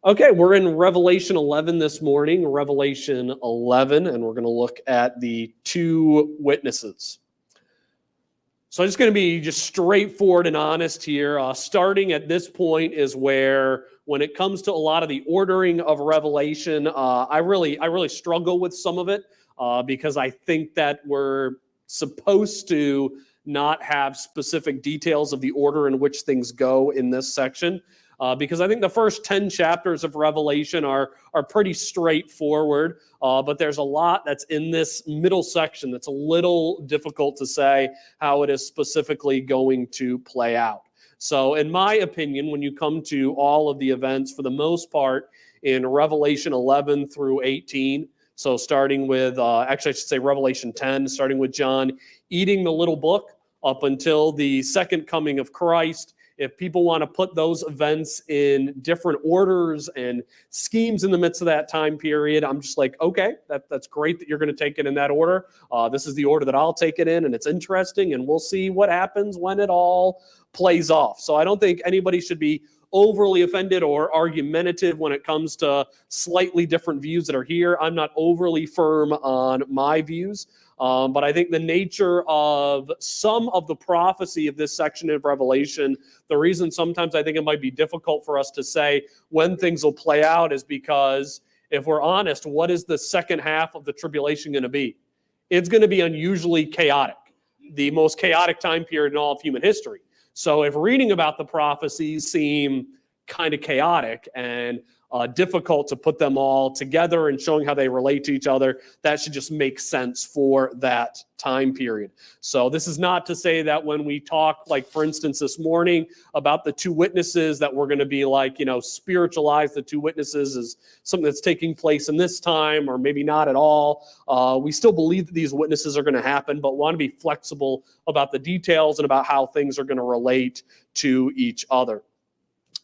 Okay, we're in Revelation 11 this morning, Revelation 11, and we're going to look at the two witnesses. So I'm just going to be just straightforward and honest here. Starting at this point is where, when it comes to a lot of the ordering of Revelation, I really struggle with some of it because I think that we're supposed to not have specific details of the order in which things go in this section. Because I think the first 10 chapters of Revelation are pretty straightforward, but there's a lot that's in this middle section that's a little difficult to say how it is specifically going to play out. So in my opinion, when you come to all of the events, for the most part, in Revelation 11 through 18, so starting with, actually I should say Revelation 10, starting with John eating the little book up until the second coming of Christ. If people want to put those events in different orders and schemes in the midst of that time period, I'm just like, okay, that's great that you're going to take it in that order. This is the order that I'll take it in, and it's interesting, and we'll see what happens when it all plays off. So I don't think anybody should be overly offended or argumentative when it comes to slightly different views that are here. I'm not overly firm on my views. But I think the nature of some of the prophecy of this section of Revelation, the reason sometimes I think it might be difficult for us to say when things will play out is because, if we're honest, what is the second half of the tribulation going to be? It's going to be unusually chaotic, the most chaotic time period in all of human history. So if reading about the prophecies seem kind of chaotic and difficult to put them all together and showing how they relate to each other, that should just make sense for that time period. So this is not to say that when we talk, like for instance this morning, about the two witnesses, that we're going to be like, spiritualize the two witnesses as something that's taking place in this time, or maybe not at all. We still believe that these witnesses are going to happen, but want to be flexible about the details and about how things are going to relate to each other.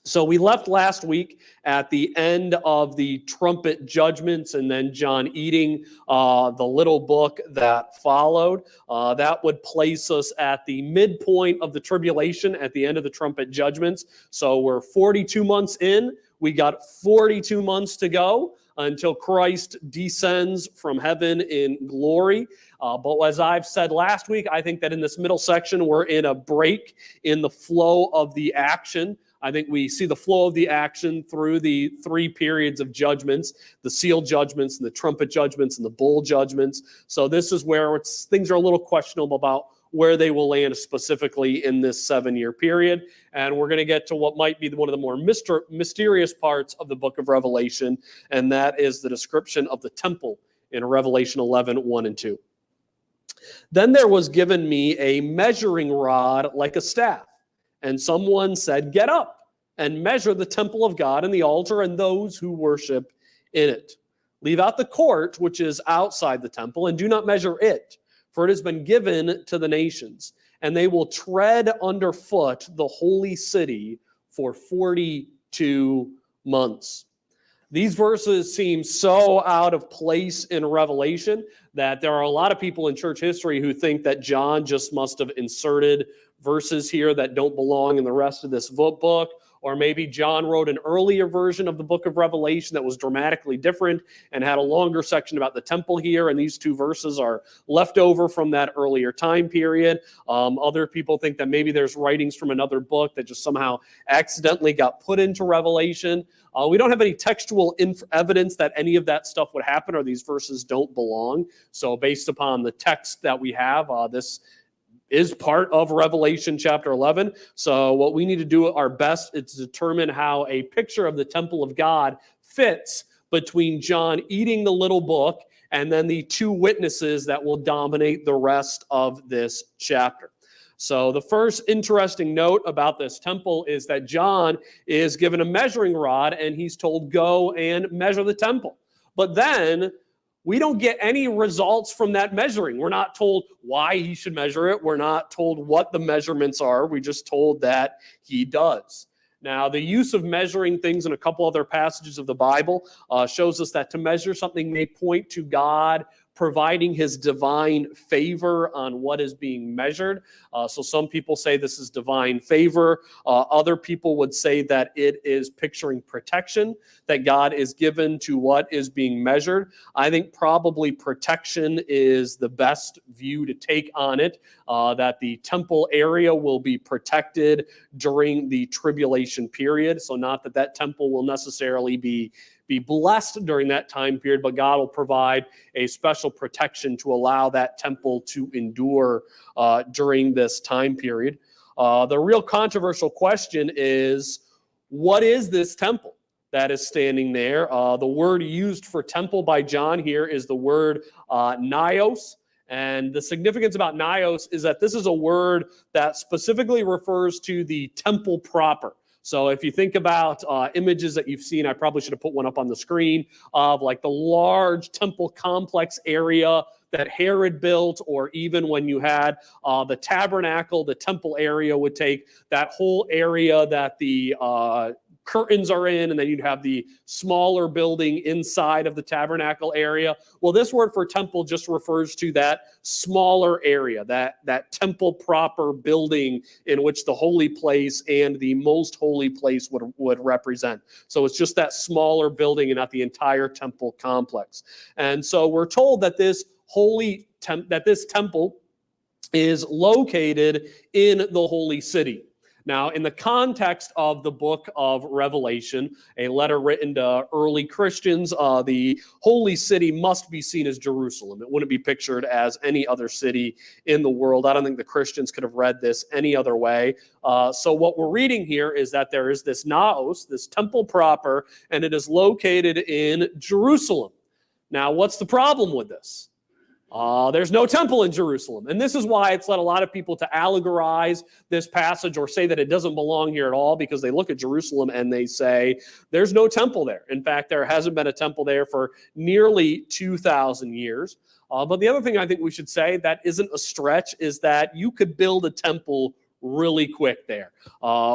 So we left last week at the end of the trumpet judgments and then John eating the little book that followed. That would place us at the midpoint of the tribulation at the end of the trumpet judgments. So we're 42 months in. We got 42 months to go until Christ descends from heaven in glory. But as I've said last week, I think that in this middle section, we're in a break in the flow of the action. I think we see the flow of the action through the three periods of judgments, the seal judgments and the trumpet judgments and the bowl judgments. So this is where things are a little questionable about where they will land specifically in this 7-year period. And we're going to get to what might be one of the more mysterious parts of the book of Revelation, and that is the description of the temple in Revelation 11, 1 and 2. Then there was given me a measuring rod like a staff. And someone said, "Get up and measure the temple of God and the altar and those who worship in it. Leave out the court, which is outside the temple, and do not measure it, for it has been given to the nations, and they will tread underfoot the holy city for 42 months." These verses seem so out of place in Revelation that there are a lot of people in church history who think that John just must have inserted verses here that don't belong in the rest of this book, or maybe John wrote an earlier version of the book of Revelation that was dramatically different and had a longer section about the temple here, and these two verses are left over from that earlier time period. Other people think that maybe there's writings from another book that just somehow accidentally got put into Revelation. We don't have any textual evidence that any of that stuff would happen or these verses don't belong. So based upon the text that we have, this is part of Revelation chapter 11. So what we need to do our best is to determine how a picture of the temple of God fits between John eating the little book and then the two witnesses that will dominate the rest of this chapter. So the first interesting note about this temple is that John is given a measuring rod and he's told, go and measure the temple. But then we don't get any results from that measuring. We're not told why he should measure it. We're not told what the measurements are. We're just told that he does. Now, the use of measuring things in a couple other passages of the Bible shows us that to measure something may point to God providing his divine favor on what is being measured. So some people say this is divine favor. Other people would say that it is picturing protection that God is given to what is being measured. I think probably protection is the best view to take on it, that the temple area will be protected during the tribulation period. So not that that temple will necessarily be blessed during that time period, but God will provide a special protection to allow that temple to endure during this time period. The real controversial question is, what is this temple that is standing there? The word used for temple by John here is the word naos. And the significance about naos is that this is a word that specifically refers to the temple proper. So if you think about images that you've seen, I probably should have put one up on the screen of like the large temple complex area that Herod built, or even when you had the tabernacle, the temple area would take that whole area that the curtains are in, and then you'd have the smaller building inside of the tabernacle area. Well, this word for temple just refers to that smaller area, that temple proper building in which the holy place and the most holy place would represent. So it's just that smaller building and not the entire temple complex. And so we're told that this temple is located in the holy city. Now, in the context of the book of Revelation, a letter written to early Christians, the holy city must be seen as Jerusalem. It wouldn't be pictured as any other city in the world. I don't think the Christians could have read this any other way. So what we're reading here is that there is this naos, this temple proper, and it is located in Jerusalem. Now, what's the problem with this? There's no temple in Jerusalem. And this is why it's led a lot of people to allegorize this passage or say that it doesn't belong here at all, because they look at Jerusalem and they say, there's no temple there. In fact, there hasn't been a temple there for nearly 2,000 years. But the other thing I think we should say that isn't a stretch is that you could build a temple really quick there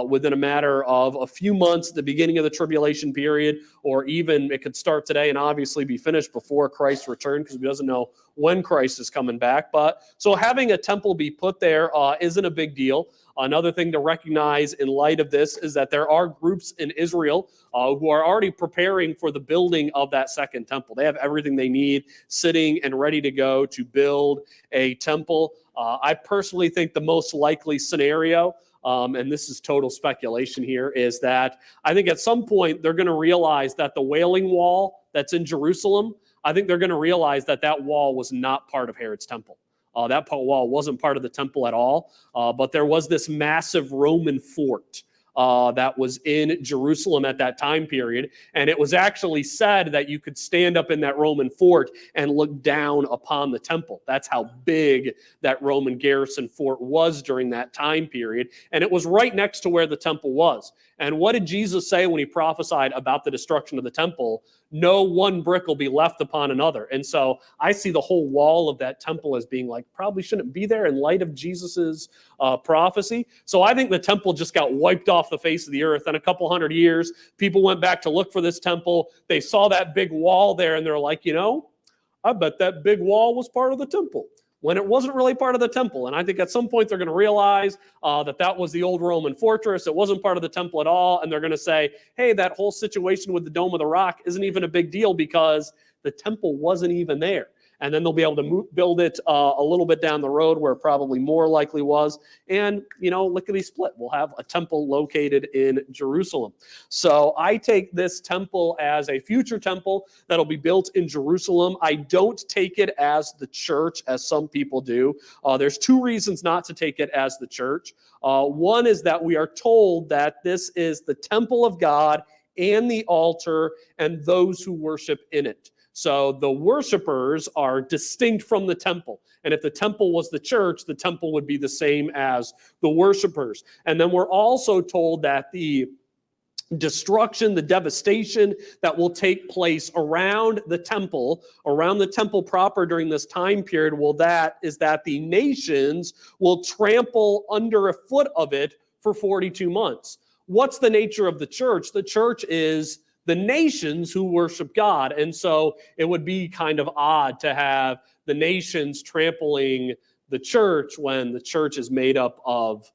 within a matter of a few months at the beginning of the tribulation period, or even it could start today and obviously be finished before Christ's return, because we doesn't know when Christ is coming back. But so having a temple be put there isn't a big deal. Another thing to recognize in light of this is that there are groups in Israel who are already preparing for the building of that second temple. They have everything they need sitting and ready to go to build a temple. I personally think the most likely scenario, and this is total speculation here, is that I think at some point they're going to realize that the Wailing Wall that's in Jerusalem, I think they're going to realize that that wall was not part of Herod's temple. That wall wasn't part of the temple at all, but there was this massive Roman fort that was in Jerusalem at that time period. And it was actually said that you could stand up in that Roman fort and look down upon the temple. That's how big that Roman garrison fort was during that time period. And it was right next to where the temple was. And what did Jesus say when he prophesied about the destruction of the temple? No one brick will be left upon another. And so I see the whole wall of that temple as being like, probably shouldn't be there in light of Jesus's prophecy. So I think the temple just got wiped off the face of the earth. In a couple hundred years, people went back to look for this temple. They saw that big wall there and they're like, I bet that big wall was part of the temple, when it wasn't really part of the temple. And I think at some point they're going to realize that was the old Roman fortress. It wasn't part of the temple at all. And they're going to say, hey, that whole situation with the Dome of the Rock isn't even a big deal because the temple wasn't even there. And then they'll be able to build it a little bit down the road where it probably more likely was. And, lickety split. We'll have a temple located in Jerusalem. So I take this temple as a future temple that'll be built in Jerusalem. I don't take it as the church, as some people do. There's two reasons not to take it as the church. One is that we are told that this is the temple of God and the altar and those who worship in it. So the worshipers are distinct from the temple. And if the temple was the church, the temple would be the same as the worshipers. And then we're also told that the destruction, the devastation that will take place around the temple proper during this time period, that the nations will trample under a foot of it for 42 months. What's the nature of the church? The church is the nations who worship God. And so it would be kind of odd to have the nations trampling the church when the church is made up of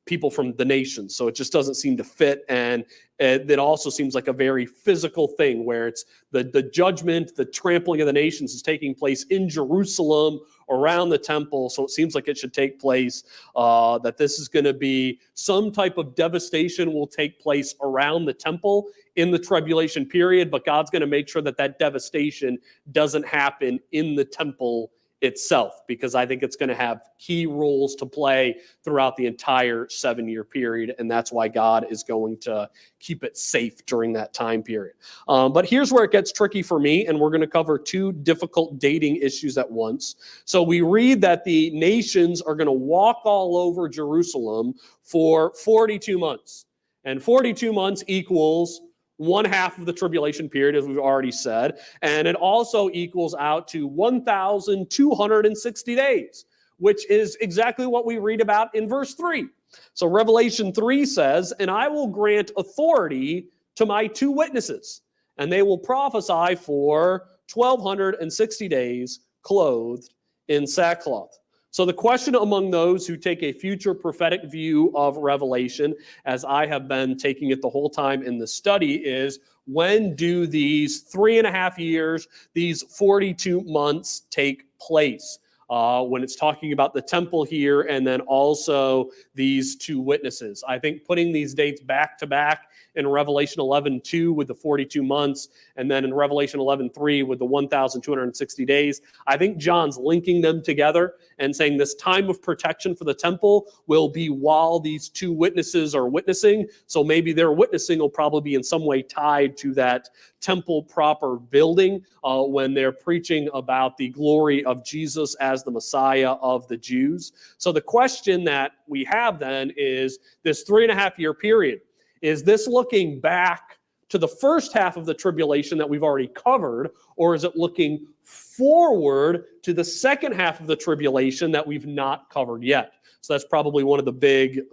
people from the nations. So it just doesn't seem to fit. And it also seems like a very physical thing where it's the judgment, the trampling of the nations is taking place in Jerusalem around the temple. So it seems like it should take place, that this is going to be some type of devastation will take place around the temple in the tribulation period, but God's going to make sure that that devastation doesn't happen in the temple itself, because I think it's going to have key roles to play throughout the entire 7-year period, and that's why God is going to keep it safe during that time period. But here's where it gets tricky for me, and we're going to cover two difficult dating issues at once. So we read that the nations are going to walk all over Jerusalem for 42 months, and 42 months equals 1/2 of the tribulation period, as we've already said, and it also equals out to 1,260 days, which is exactly what we read about in verse 3. So Revelation 3 says, "And I will grant authority to my 2 witnesses, and they will prophesy for 1,260 days, clothed in sackcloth." So the question among those who take a future prophetic view of Revelation, as I have been taking it the whole time in the study, is when do these 3.5 years, these 42 months take place? When it's talking about the temple here and then also these 2 witnesses. I think putting these dates back to back in Revelation 11:2 with the 42 months and then in Revelation 11:3 with the 1,260 days, I think John's linking them together and saying this time of protection for the temple will be while these 2 witnesses are witnessing. So maybe their witnessing will probably be in some way tied to that temple proper building when they're preaching about the glory of Jesus as the Messiah of the Jews. So the question that we have then is this 3.5-year period. Is this looking back to the first half of the tribulation that we've already covered, or is it looking forward to the second half of the tribulation that we've not covered yet? So that's probably one of the big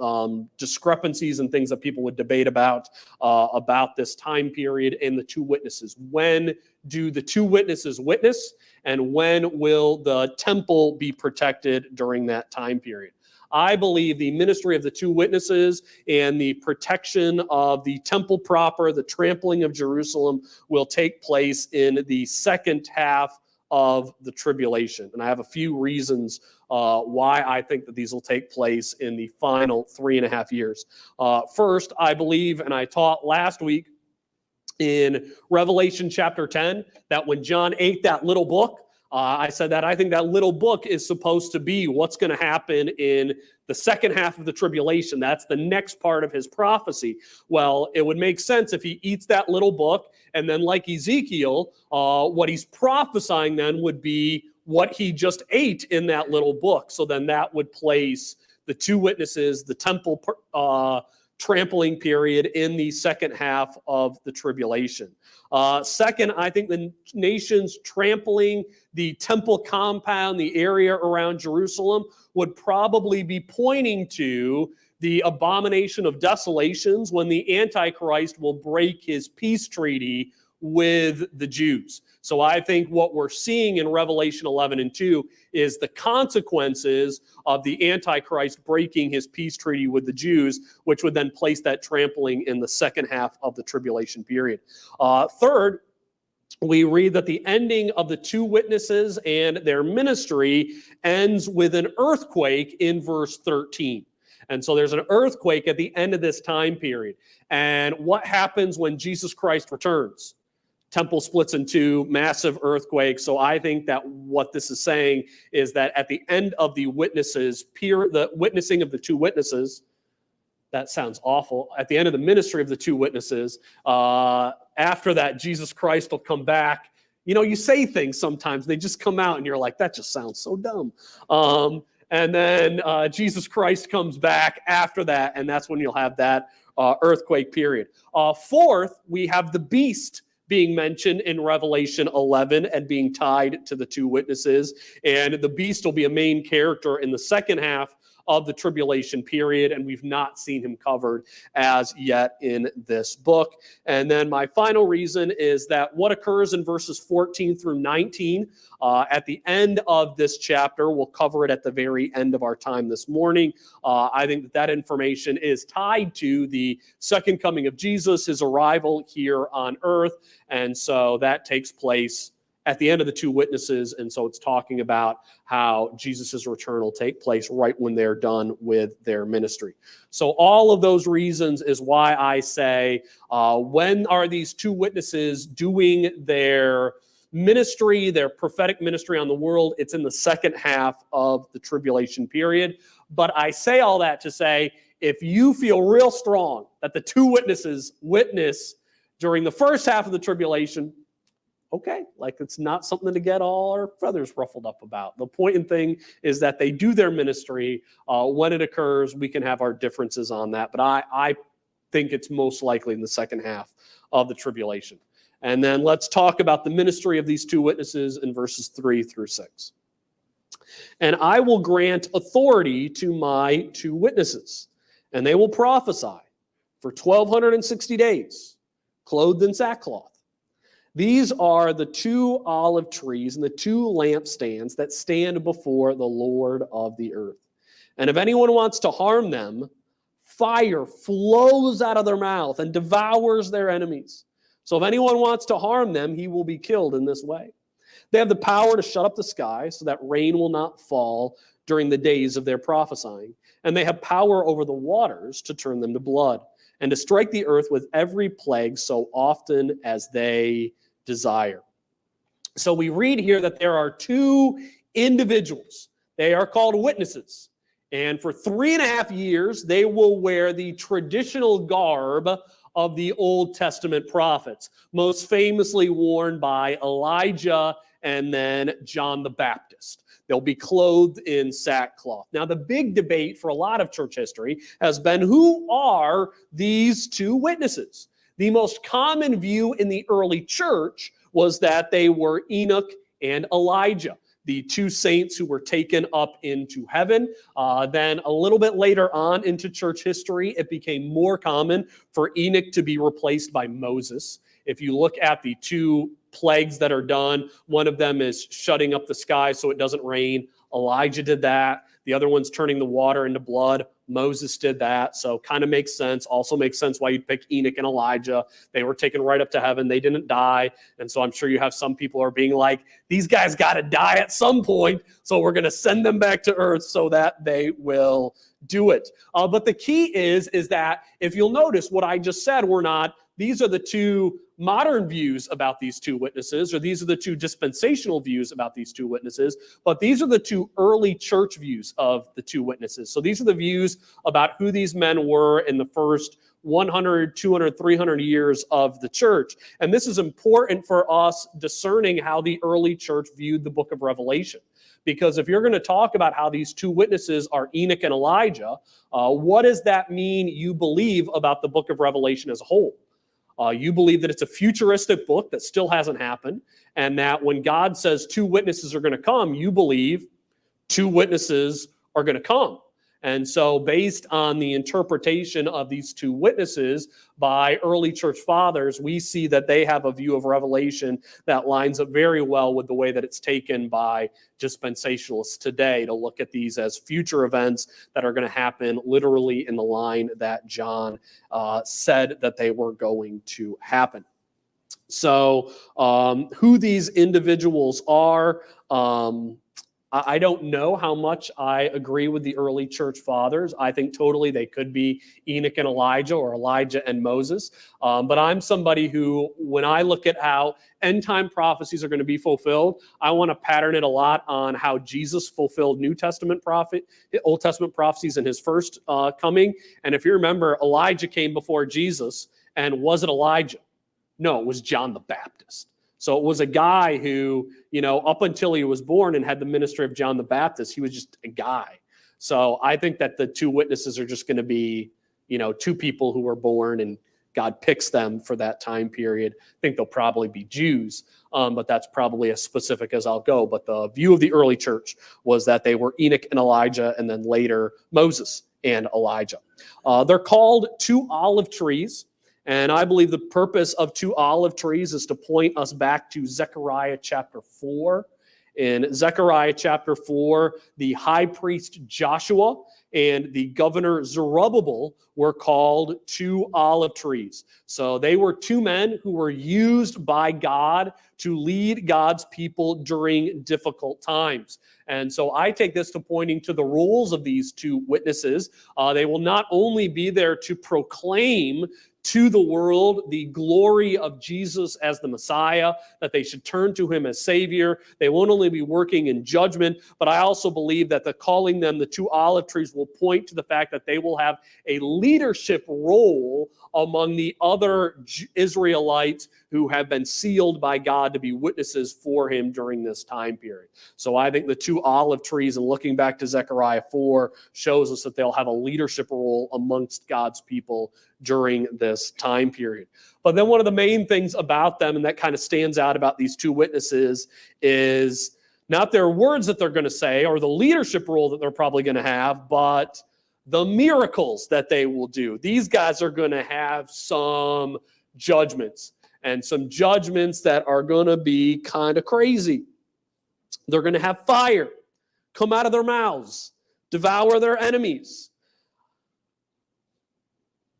discrepancies and things that people would debate about this time period and the 2 witnesses. When do the 2 witnesses witness, and when will the temple be protected during that time period? I believe the ministry of the 2 witnesses and the protection of the temple proper, the trampling of Jerusalem, will take place in the second half of the tribulation. And I have a few reasons why I think that these will take place in the final 3.5 years. First, I believe, and I taught last week in Revelation chapter 10, that when John ate that little book, I said that I think that little book is supposed to be what's going to happen in the second half of the tribulation. That's the next part of his prophecy. Well, it would make sense if he eats that little book, and then like Ezekiel, what he's prophesying then would be what he just ate in that little book. So then that would place the 2 witnesses, the temple trampling period in the second half of the tribulation. Second, I think the nations trampling the temple compound, the area around Jerusalem, would probably be pointing to the abomination of desolations when the Antichrist will break his peace treaty with the Jews. So I think what we're seeing in Revelation 11:2 is the consequences of the Antichrist breaking his peace treaty with the Jews, which would then place that trampling in the second half of the tribulation period. Third, we read that the ending of the 2 witnesses and their ministry ends with an earthquake in verse 13. And so there's an earthquake at the end of this time period. And what happens when Jesus Christ returns? Temple splits in 2, massive earthquake. So I think that what this is saying is that at the end of the witnesses, the witnessing of the 2 witnesses, that sounds awful. At the end of the ministry of the 2 witnesses, after that, Jesus Christ will come back. You know, you say things sometimes, they just come out and you're like, that just sounds so dumb. And then Jesus Christ comes back after that, and that's when you'll have that earthquake period. Fourth, we have the beast being mentioned in Revelation 11 and being tied to the 2 witnesses. And the beast will be a main character in the second half of the tribulation period, and we've not seen him covered as yet in this book. And then my final reason is that what occurs in verses 14 through 19 at the end of this chapter, we'll cover it at the very end of our time this morning. I think that information is tied to the second coming of Jesus, his arrival here on earth. And so that takes place at the end of the two witnesses. And so it's talking about how Jesus' return will take place right when they're done with their ministry. So all of those reasons is why I say, when are these two witnesses doing their ministry, their prophetic ministry on the world? It's in the second half of the tribulation period. But I say all that to say, if you feel real strong that the two witnesses witness during the first half of the tribulation, okay, like it's not something to get all our feathers ruffled up about. The important thing is that they do their ministry. When it occurs, we can have our differences on that. But I think it's most likely in the second half of the tribulation. And then let's talk about the ministry of these two witnesses in verses 3 through 6. And I will grant authority to my two witnesses, and they will prophesy for 1,260 days, clothed in sackcloth. These are the two olive trees and the two lampstands that stand before the Lord of the earth. And if anyone wants to harm them, fire flows out of their mouth and devours their enemies. So if anyone wants to harm them, he will be killed in this way. They have the power to shut up the sky so that rain will not fall during the days of their prophesying. And they have power over the waters to turn them to blood, and to strike the earth with every plague so often as they desire. So we read here that there are two individuals. They are called witnesses. And for 3.5 years, they will wear the traditional garb of the Old Testament prophets, most famously worn by Elijah and then John the Baptist. They'll be clothed in sackcloth. Now, the big debate for a lot of church history has been, who are these two witnesses? The most common view in the early church was that they were Enoch and Elijah, the two saints who were taken up into heaven. Then a little bit later on into church history, it became more common for Enoch to be replaced by Moses. If you look at the two plagues that are done, one of them is shutting up the sky so it doesn't rain. Elijah did that. The other one's turning the water into blood. Moses did that. So kind of makes sense. Also makes sense why you'd pick Enoch and Elijah. They were taken right up to heaven. They didn't die. And so I'm sure you have some people are being like, these guys got to die at some point. So we're going to send them back to earth so that they will do it. But the key is that if you'll notice what I just said, these are the two modern views about these two witnesses, or these are the two dispensational views about these two witnesses, but these are the two early church views of the two witnesses. So these are the views about who these men were in the first 100, 200, 300 years of the church. And this is important for us discerning how the early church viewed the book of Revelation. Because if you're going to talk about how these two witnesses are Enoch and Elijah, what does that mean you believe about the book of Revelation as a whole? You believe that it's a futuristic book that still hasn't happened, and that when God says two witnesses are going to come, you believe two witnesses are going to come. And so based on the interpretation of these two witnesses by early church fathers, we see that they have a view of Revelation that lines up very well with the way that it's taken by dispensationalists today to look at these as future events that are going to happen literally in the line that John said that they were going to happen. So who these individuals are, I don't know how much I agree with the early church fathers. I think totally they could be Enoch and Elijah or Elijah and Moses. But I'm somebody who, when I look at how end time prophecies are going to be fulfilled, I want to pattern it a lot on how Jesus fulfilled Old Testament prophecies in his first coming. And if you remember, Elijah came before Jesus, and was it Elijah? No, it was John the Baptist. So it was a guy who, up until he was born and had the ministry of John the Baptist, he was just a guy. So I think that the two witnesses are just going to be, two people who were born and God picks them for that time period. I think they'll probably be Jews, but that's probably as specific as I'll go. But the view of the early church was that they were Enoch and Elijah, and then later Moses and Elijah. They're called two olive trees, and I believe the purpose of two olive trees is to point us back to Zechariah chapter 4. In Zechariah chapter 4, the high priest Joshua and the governor Zerubbabel were called two olive trees. So they were two men who were used by God to lead God's people during difficult times. And so I take this to pointing to the roles of these two witnesses. They will not only be there to proclaim to the world the glory of Jesus as the Messiah, that they should turn to him as Savior. They won't only be working in judgment, but I also believe that calling them the two olive trees will point to the fact that they will have a leadership role among the other Israelites who have been sealed by God to be witnesses for him during this time period. So I think the two olive trees, and looking back to Zechariah 4, shows us that they'll have a leadership role amongst God's people during this time period. But then one of the main things about them, and that kind of stands out about these two witnesses, is not their words that they're going to say or the leadership role that they're probably going to have, but the miracles that they will do. These guys are going to have some judgments, and some judgments that are going to be kind of crazy. They're going to have fire come out of their mouths, devour their enemies.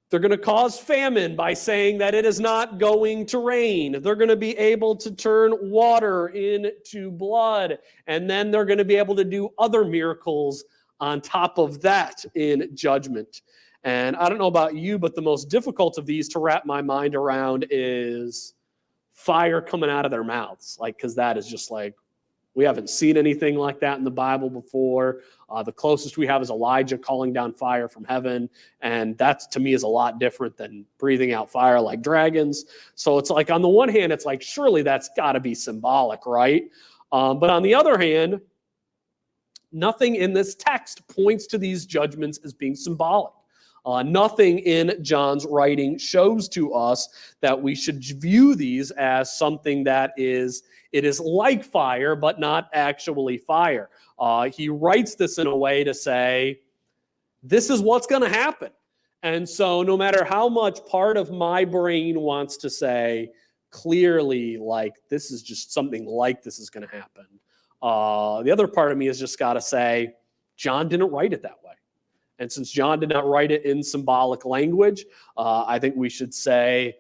They're going to cause famine by saying that it is not going to rain. They're going to be able to turn water into blood, and then they're going to be able to do other miracles on top of that in judgment. And I don't know about you, but the most difficult of these to wrap my mind around is fire coming out of their mouths. Because that is just we haven't seen anything like that in the Bible before. The closest we have is Elijah calling down fire from heaven. And that, to me, is a lot different than breathing out fire like dragons. So it's on the one hand, it's surely that's got to be symbolic, right? But on the other hand, nothing in this text points to these judgments as being symbolic. Nothing in John's writing shows to us that we should view these as something that it is like fire, but not actually fire. He writes this in a way to say, this is what's going to happen. And so no matter how much part of my brain wants to say, clearly, this is just something like this is going to happen, the other part of me has just got to say, John didn't write it that way. And since John did not write it in symbolic language, I think we should say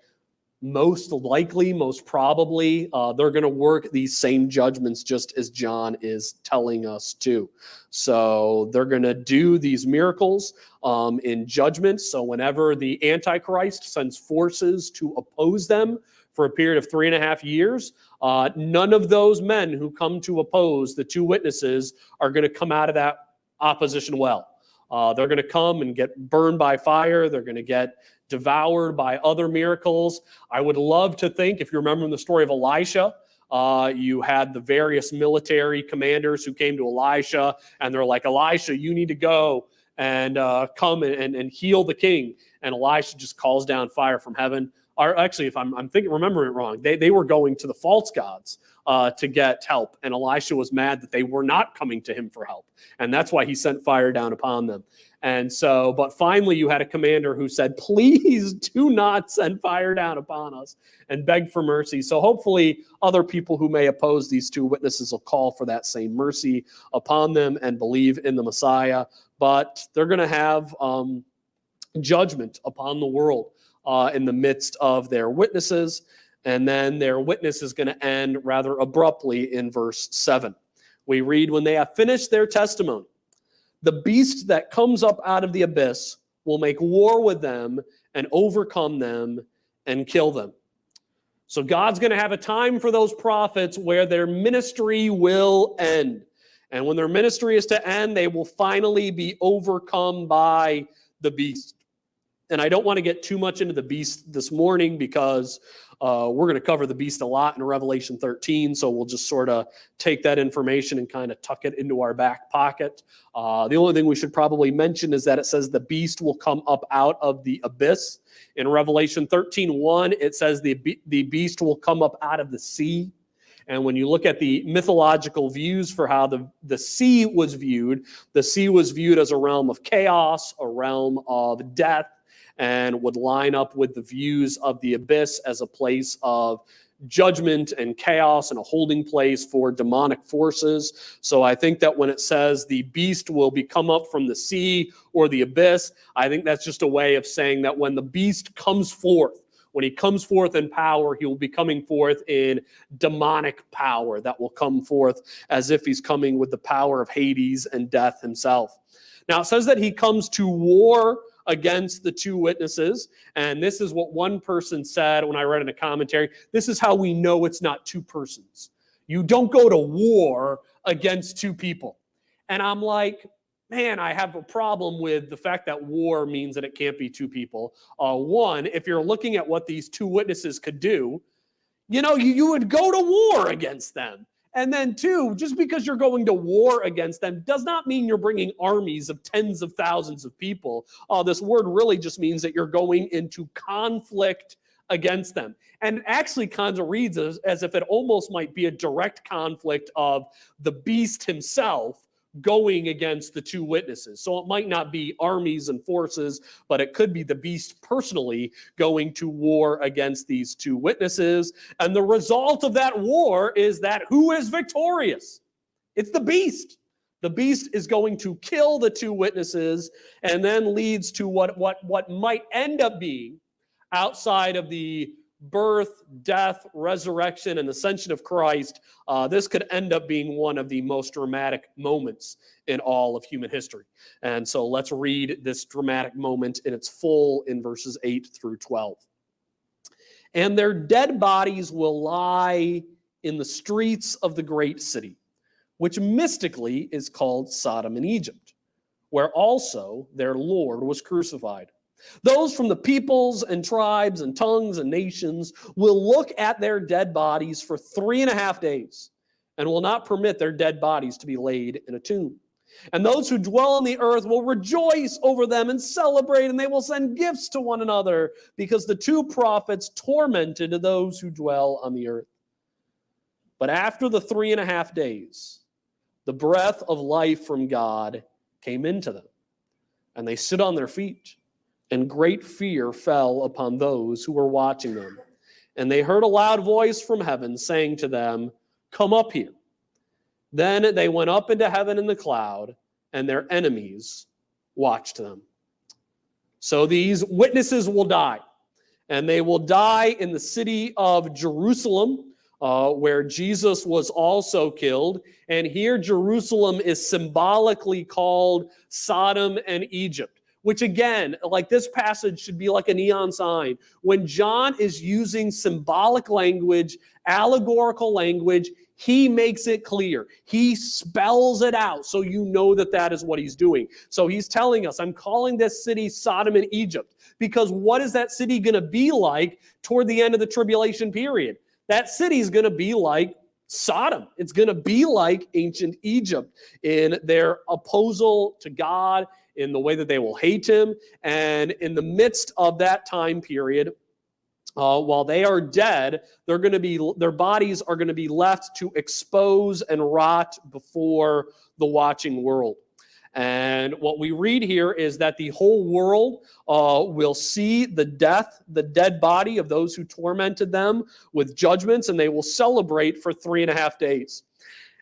most likely, most probably, they're going to work these same judgments just as John is telling us to. So they're going to do these miracles in judgment. So whenever the Antichrist sends forces to oppose them for a period of 3.5 years, none of those men who come to oppose the two witnesses are going to come out of that opposition well. They're going to come and get burned by fire. They're going to get devoured by other miracles. I would love to think, if you remember in the story of Elisha, you had the various military commanders who came to Elisha, and they're like, Elisha, you need to go and come and heal the king. And Elisha just calls down fire from heaven. Or actually, if I'm remembering it wrong, they were going to the false gods to get help. And Elisha was mad that they were not coming to him for help. And that's why he sent fire down upon them. And so, but finally you had a commander who said, please do not send fire down upon us, and begged for mercy. So hopefully other people who may oppose these two witnesses will call for that same mercy upon them and believe in the Messiah. But they're going to have judgment upon the world in the midst of their witnesses. And then their witness is going to end rather abruptly in verse 7. We read, when they have finished their testimony, the beast that comes up out of the abyss will make war with them and overcome them and kill them. So God's going to have a time for those prophets where their ministry will end. And when their ministry is to end, they will finally be overcome by the beast. And I don't want to get too much into the beast this morning because we're going to cover the beast a lot in Revelation 13. So we'll just sort of take that information and kind of tuck it into our back pocket. The only thing we should probably mention is that it says the beast will come up out of the abyss. In Revelation 13:1, it says the beast will come up out of the sea. And when you look at the mythological views for how the sea was viewed as a realm of chaos, a realm of death, and would line up with the views of the abyss as a place of judgment and chaos and a holding place for demonic forces. So I think that when it says the beast will come up from the sea or the abyss, I think that's just a way of saying that when the beast comes forth, when he comes forth in power, he will be coming forth in demonic power that will come forth as if he's coming with the power of Hades and death himself. Now it says that he comes to war against the two witnesses. And this is what one person said when I read in a commentary. This is how we know it's not two persons. You don't go to war against two people. And I'm like, man, I have a problem with the fact that war means that it can't be two people. One, if you're looking at what these two witnesses could do, you would go to war against them. And then two, just because you're going to war against them does not mean you're bringing armies of tens of thousands of people. This word really just means that you're going into conflict against them. And actually kind of reads as if it almost might be a direct conflict of the beast himself going against the two witnesses. So it might not be armies and forces, but it could be the beast personally going to war against these two witnesses. And the result of that war is that who is victorious? It's the beast. The beast is going to kill the two witnesses and then leads to what might end up being, outside of the birth, death, resurrection, and ascension of Christ, this could end up being one of the most dramatic moments in all of human history. And so let's read this dramatic moment in its full in verses 8 through 12. And their dead bodies will lie in the streets of the great city, which mystically is called Sodom and Egypt, where also their Lord was crucified. Those from the peoples and tribes and tongues and nations will look at their dead bodies for 3.5 days and will not permit their dead bodies to be laid in a tomb. And those who dwell on the earth will rejoice over them and celebrate, and they will send gifts to one another, because the two prophets tormented those who dwell on the earth. But after the 3.5 days, the breath of life from God came into them, and they stood on their feet. And great fear fell upon those who were watching them. And they heard a loud voice from heaven saying to them, "Come up here." Then they went up into heaven in the cloud, and their enemies watched them. So these witnesses will die. And they will die in the city of Jerusalem, where Jesus was also killed. And here Jerusalem is symbolically called Sodom and Egypt. Which again, like this passage should be like a neon sign. When John is using symbolic language, allegorical language, he makes it clear. He spells it out so you know that that is what he's doing. So he's telling us, I'm calling this city Sodom and Egypt, because what is that city going to be like toward the end of the tribulation period? That city is going to be like Sodom. It's going to be like ancient Egypt in their opposal to God, in the way that they will hate him. And in the midst of that time period, while they are dead, their bodies are going to be left to expose and rot before the watching world. And what we read here is that the whole world will see the dead body of those who tormented them with judgments, and they will celebrate for 3.5 days.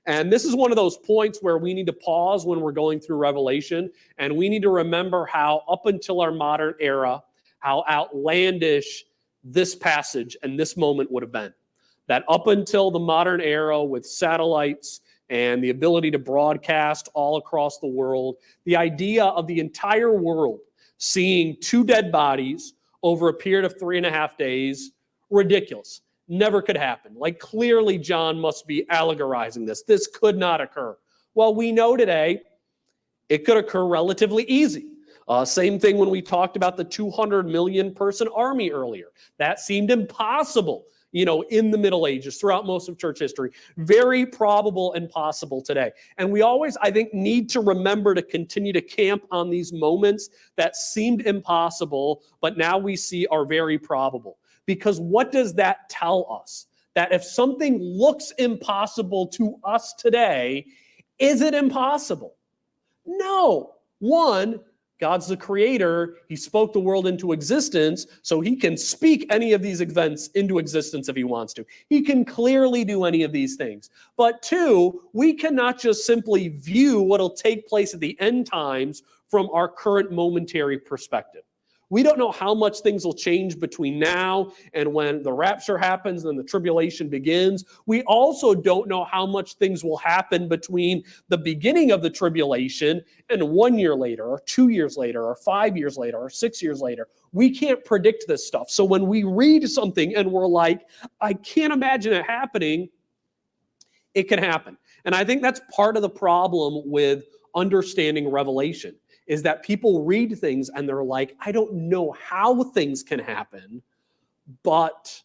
And this is one of those points where we need to pause when we're going through Revelation, and we need to remember how up until our modern era, how outlandish this passage and this moment would have been. That up until the modern era with satellites and the ability to broadcast all across the world, the idea of the entire world seeing two dead bodies over a period of 3.5 days, ridiculous. Never could happen. Like clearly John must be allegorizing this. This could not occur. Well, we know today it could occur relatively easy. Same thing when we talked about the 200 million person army earlier. That seemed impossible, in the Middle Ages, throughout most of church history. Very probable and possible today. And we always, I think, need to remember to continue to camp on these moments that seemed impossible, but now we see are very probable. Because what does that tell us? That if something looks impossible to us today, is it impossible? No. One, God's the creator. He spoke the world into existence, so he can speak any of these events into existence if he wants to. He can clearly do any of these things. But two, we cannot just simply view what'll take place at the end times from our current momentary perspective. We don't know how much things will change between now and when the rapture happens and the tribulation begins. We also don't know how much things will happen between the beginning of the tribulation and 1 year later, or 2 years later, or 5 years later, or 6 years later. We can't predict this stuff. So when we read something and we're like, I can't imagine it happening, it can happen. And I think that's part of the problem with understanding Revelation, is that people read things and they're like, I don't know how things can happen, but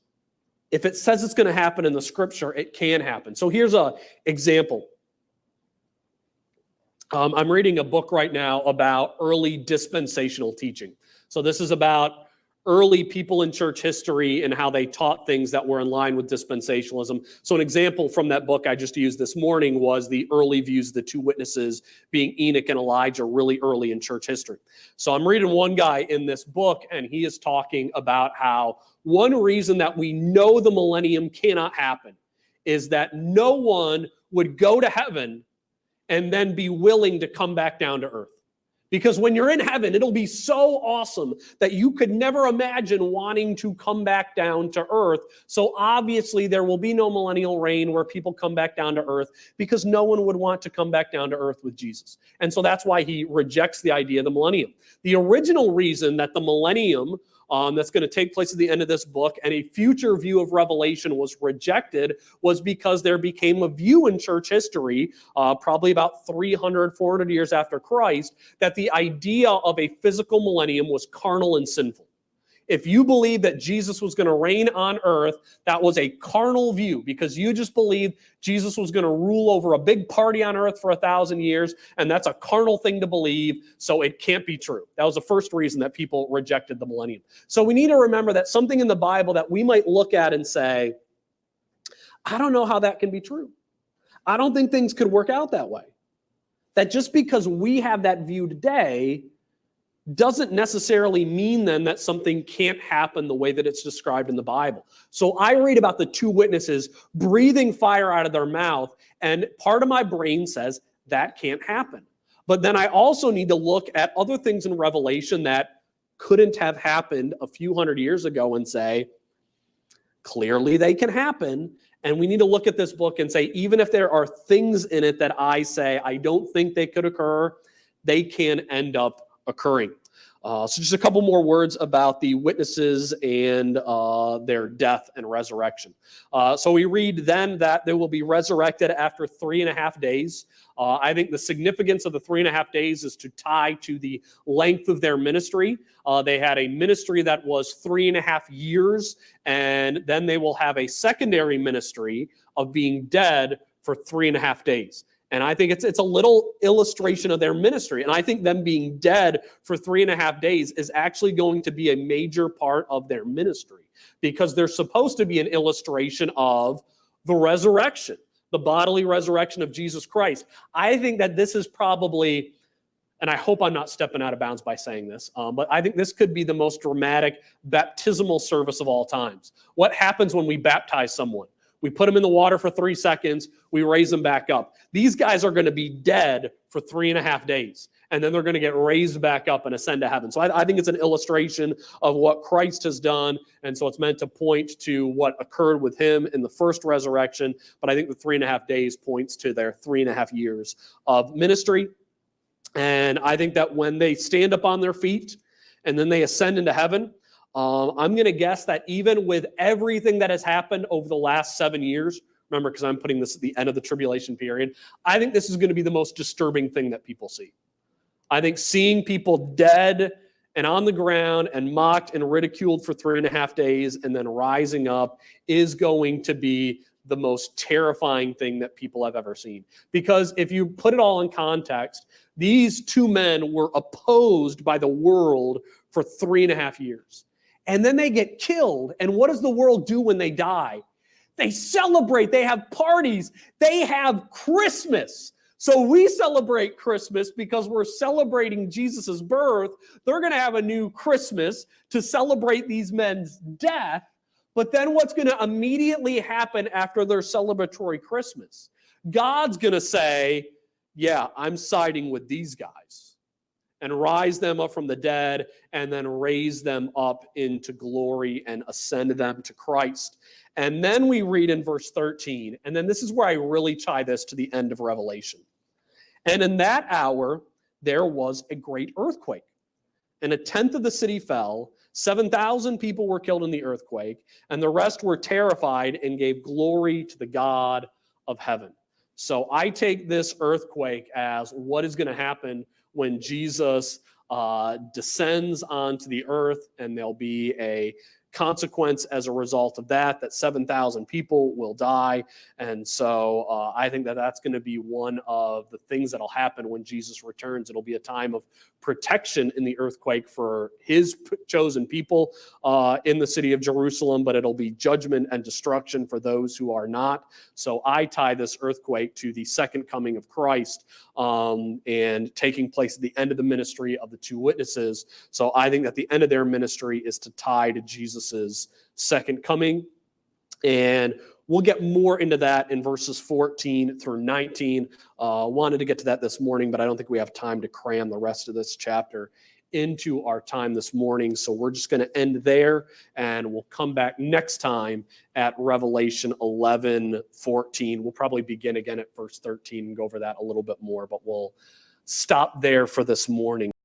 if it says it's going to happen in the scripture, it can happen. So here's an example. I'm reading a book right now about early dispensational teaching. So this is about early people in church history and how they taught things that were in line with dispensationalism. So an example from that book I just used this morning was the early views of the two witnesses being Enoch and Elijah really early in church history. So I'm reading one guy in this book, and he is talking about how one reason that we know the millennium cannot happen is that no one would go to heaven and then be willing to come back down to earth. Because when you're in heaven, it'll be so awesome that you could never imagine wanting to come back down to earth. So obviously there will be no millennial reign where people come back down to earth, because no one would want to come back down to earth with Jesus. And so that's why he rejects the idea of the millennium. The original reason that the millennium that's going to take place at the end of this book and a future view of Revelation was rejected was because there became a view in church history, probably about 300, 400 years after Christ, that the idea of a physical millennium was carnal and sinful. If you believe that Jesus was going to reign on earth, that was a carnal view, because you just believed Jesus was going to rule over a big party on earth for 1,000 years, and that's a carnal thing to believe, so it can't be true. That was the first reason that people rejected the millennium. So we need to remember that something in the Bible that we might look at and say, I don't know how that can be true. I don't think things could work out that way. That just because we have that view today doesn't necessarily mean then that something can't happen the way that it's described in the Bible. So I read about the two witnesses breathing fire out of their mouth, and part of my brain says that can't happen. But then I also need to look at other things in Revelation that couldn't have happened a few hundred years ago and say, clearly they can happen. And we need to look at this book and say, even if there are things in it that I say I don't think they could occur, they can end up occurring. So just a couple more words about the witnesses and their death and resurrection. So we read then that they will be resurrected after 3.5 days. I think the significance of the 3.5 days is to tie to the length of their ministry. They had a ministry that was 3.5 years, and then they will have a secondary ministry of being dead for 3.5 days. And I think it's a little illustration of their ministry. And I think them being dead for 3.5 days is actually going to be a major part of their ministry, because they're supposed to be an illustration of the resurrection, the bodily resurrection of Jesus Christ. I think that this is probably, and I hope I'm not stepping out of bounds by saying this, but I think this could be the most dramatic baptismal service of all times. What happens when we baptize someone? We put them in the water for 3 seconds. We raise them back up. These guys are going to be dead for 3.5 days, and then they're going to get raised back up and ascend to heaven. So I think it's an illustration of what Christ has done, and so it's meant to point to what occurred with him in the first resurrection. But I think the 3.5 days points to their 3.5 years of ministry. And I think that when they stand up on their feet and then they ascend into heaven, I'm going to guess that even with everything that has happened over the last 7 years, remember, because I'm putting this at the end of the tribulation period, I think this is going to be the most disturbing thing that people see. I think seeing people dead and on the ground and mocked and ridiculed for 3.5 days and then rising up is going to be the most terrifying thing that people have ever seen. Because if you put it all in context, these two men were opposed by the world for 3.5 years. And then they get killed. And what does the world do when they die? They celebrate. They have parties. They have Christmas. So we celebrate Christmas because we're celebrating Jesus' birth. They're going to have a new Christmas to celebrate these men's death. But then what's going to immediately happen after their celebratory Christmas? God's going to say, yeah, I'm siding with these guys, and rise them up from the dead and then raise them up into glory and ascend them to Christ. And then we read in verse 13, and then this is where I really tie this to the end of Revelation. And in that hour, there was a great earthquake, and 1/10 of the city fell. 7,000 people were killed in the earthquake, and the rest were terrified and gave glory to the God of heaven. So I take this earthquake as what is going to happen when Jesus descends onto the earth, and there'll be a consequence as a result of that 7,000 people will die. And so I think that that's going to be one of the things that'll happen when Jesus returns. It'll be a time of protection in the earthquake for his chosen people in the city of Jerusalem, but it'll be judgment and destruction for those who are not. So I tie this earthquake to the second coming of Christ and taking place at the end of the ministry of the two witnesses. So I think that the end of their ministry is to tie to Jesus's second coming. And we'll get more into that in verses 14 through 19. Wanted to get to that this morning, but I don't think we have time to cram the rest of this chapter into our time this morning. So we're just going to end there, and we'll come back next time at Revelation 11:14. We'll probably begin again at verse 13 and go over that a little bit more, but we'll stop there for this morning.